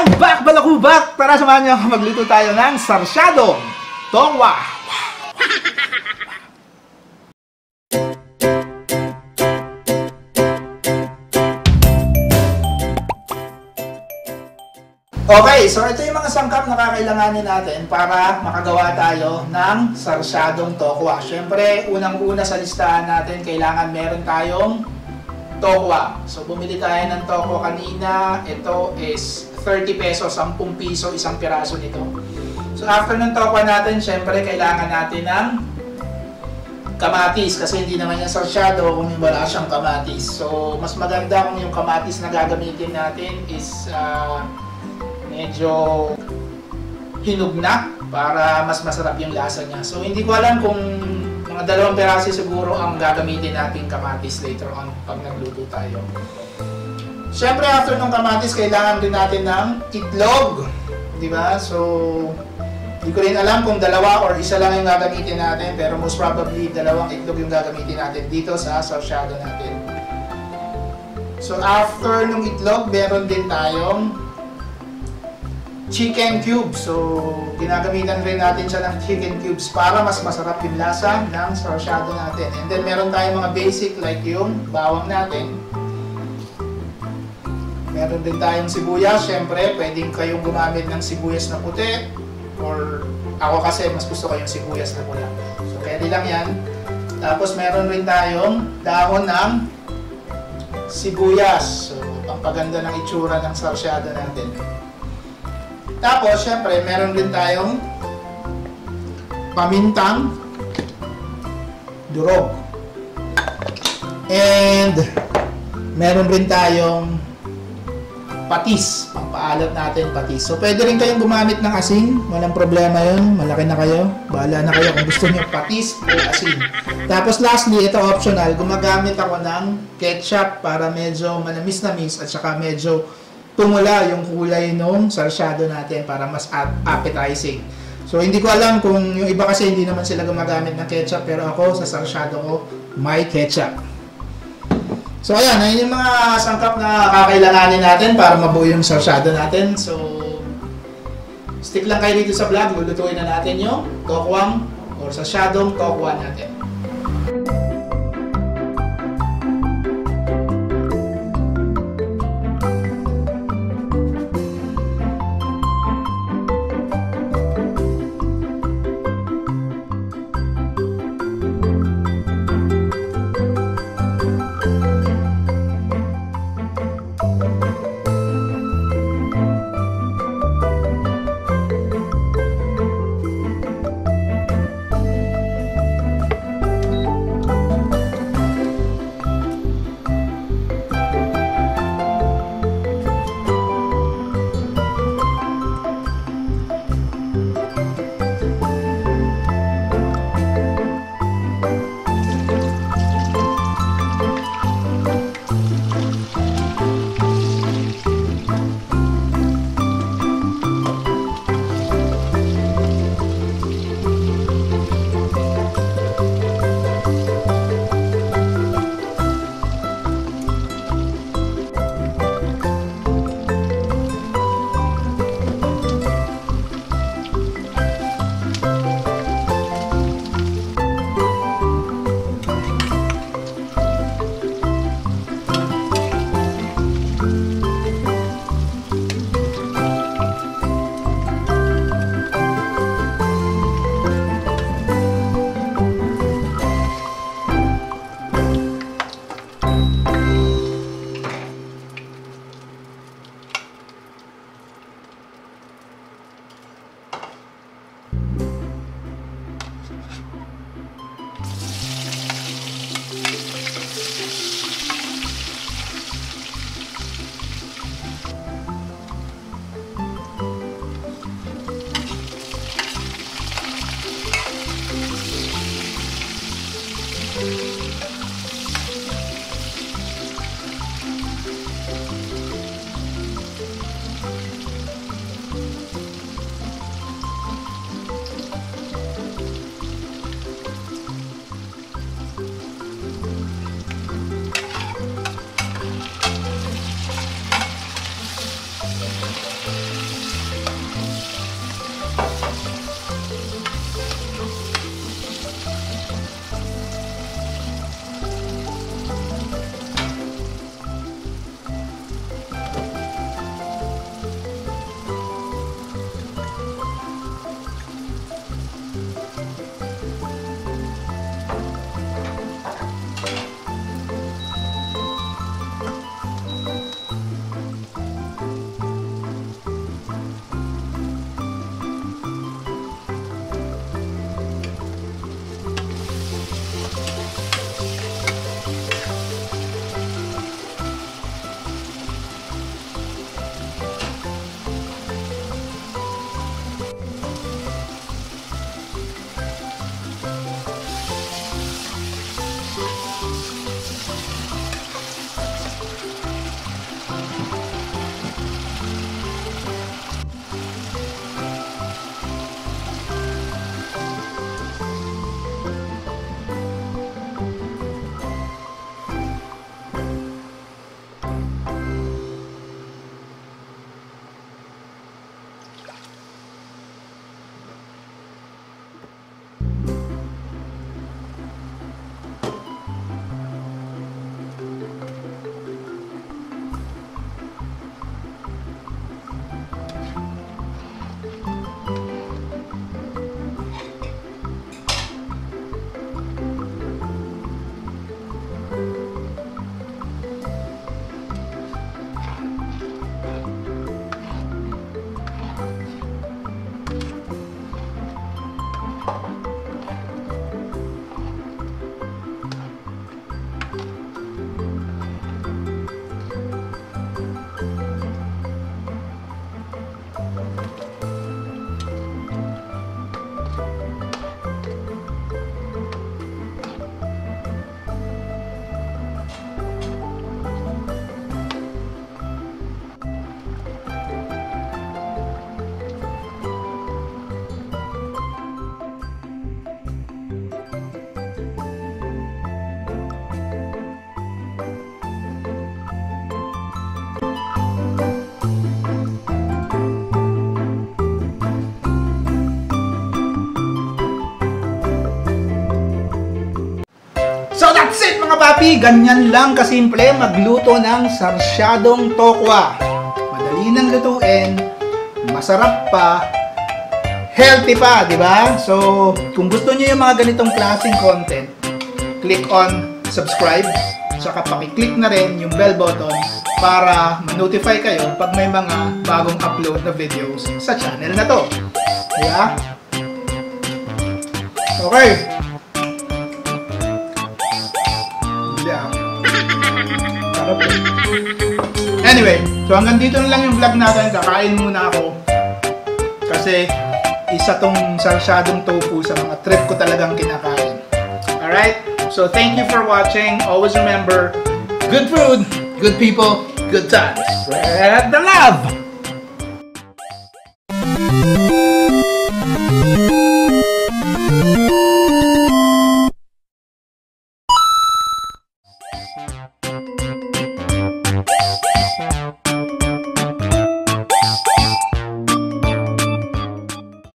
I'm back, balakubak! Tara, samahan niyo ako magluto tayo ng sarsyadong tokwa. Okay, so ito yung mga sangkap na kakailanganin natin para makagawa tayo ng sarsyadong tokwa. Siyempre, unang-una sa listahan natin, kailangan meron tayong tokwa. So, bumili tayo ng tokwa kanina. Ito is 30 pesos, 10 piso, isang piraso nito. So, after ng tokwa natin, siyempre, kailangan natin ng kamatis. Kasi hindi naman yung sarsyado kung wala siyang kamatis. So, mas maganda kung yung kamatis na gagamitin natin is medyo hinog na para mas masarap yung lasa niya. So, hindi ko alam kung mga 2 peraso siguro ang gagamitin natin kamatis later on pag nagluto tayo. Siyempre, after ng kamatis, kailangan din natin ng itlog. Diba? So, hindi ko rin alam kung 2 or 1 lang yung gagamitin natin, pero most probably 2 itlog yung gagamitin natin dito sa sarsyado natin. So, after ng itlog, meron din tayong chicken cubes. So, ginagamitan rin natin siya ng chicken cubes para mas masarap yung lasa ng sarsyado natin. And then, meron tayong mga basic like yung bawang natin. Meron din tayong sibuyas. Siyempre, pwedeng kayong gumamit ng sibuyas na puti. Or, ako kasi, mas gusto ko yung sibuyas na pula. So, pwede lang yan. Tapos, meron rin tayong dahon ng sibuyas. So, pampaganda ng itsura ng sarsyado natin. Tapos, syempre, meron din tayong pamintang durog. And, meron rin tayong patis. Pampaalat natin patis. So, pwede rin kayong gumamit ng asin. Walang problema yun. Malaki na kayo. Bahala na kayo kung gusto nyo patis o asin. Tapos, lastly, ito optional. Gumagamit ako ng ketchup para medyo manamis-namis at saka medyo tumula yung kulay nung sarsyado natin para mas appetizing. So, hindi ko alam kung yung iba kasi hindi naman sila gumagamit ng ketchup, pero ako sa sarsyado ko may ketchup. So, ayan, ayun yung mga sangkap na kakailanganin natin para mabuo yung sarsyado natin. So, stick lang kayo dito sa vlog. Lulutuin na natin yung tokwang or sarsyadong tokwa natin. So that's it mga papi, ganyan lang kasimple magluto ng sarsyadong tokwa. Madali nang lutuin, masarap pa, healthy pa, di ba? So kung gusto niyo yung mga ganitong klaseng content, click on subscribe, saka paki-click na rin yung bell button para ma-notify kayo pag may mga bagong upload na videos sa channel na to. Di ba? Okay. Anyway, so hanggang dito na lang yung vlog natin. Kakain muna ako kasi isa tong sarsyadong tofu sa mga trip ko talagang kinakain. Alright? So thank you for watching. Always remember, good food, good people, good times. Spread the love!